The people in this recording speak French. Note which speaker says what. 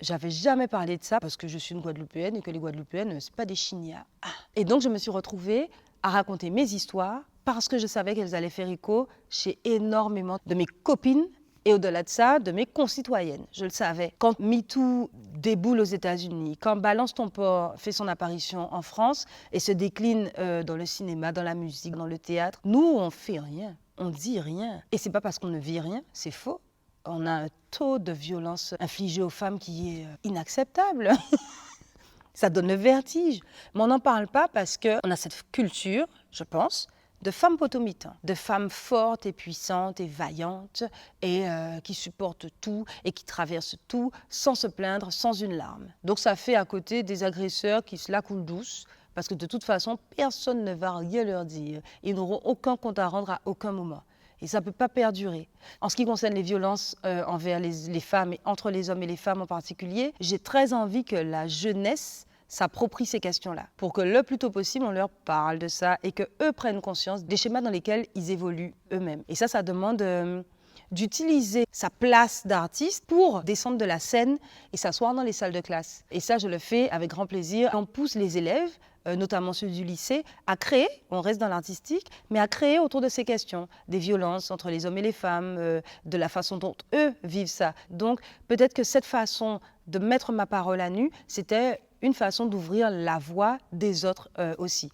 Speaker 1: J'avais jamais parlé de ça parce que je suis une Guadeloupéenne et que les Guadeloupéennes, c'est pas des chignards. Et donc, je me suis retrouvée à raconter mes histoires parce que je savais qu'elles allaient faire écho chez énormément de mes copines et au-delà de ça, de mes concitoyennes. Je le savais. Quand MeToo déboule aux États-Unis, quand Balance ton porc fait son apparition en France et se décline dans le cinéma, dans la musique, dans le théâtre, nous, on fait rien. On dit rien. Et c'est pas parce qu'on ne vit rien, c'est faux. On a un taux de violence infligée aux femmes qui est inacceptable. Ça donne le vertige. Mais on n'en parle pas parce qu'on a cette culture, je pense, de femmes potomitan, de femmes fortes et puissantes et vaillantes et qui supportent tout et qui traversent tout sans se plaindre, sans une larme. Donc ça fait à côté des agresseurs qui se la coulent douce parce que de toute façon, personne ne va rien leur dire. Ils n'auront aucun compte à rendre à aucun moment. Et ça ne peut pas perdurer. En ce qui concerne les violences envers les femmes et entre les hommes et les femmes en particulier, j'ai très envie que la jeunesse s'approprie ces questions-là pour que le plus tôt possible, on leur parle de ça et qu'eux prennent conscience des schémas dans lesquels ils évoluent eux-mêmes. Et ça demande d'utiliser sa place d'artiste pour descendre de la scène et s'asseoir dans les salles de classe. Et ça, je le fais avec grand plaisir. On pousse les élèves, notamment ceux du lycée, à créer, on reste dans l'artistique, mais à créer autour de ces questions, des violences entre les hommes et les femmes, de la façon dont eux vivent ça. Donc peut-être que cette façon de mettre ma parole à nu, c'était une façon d'ouvrir la voie des autres aussi.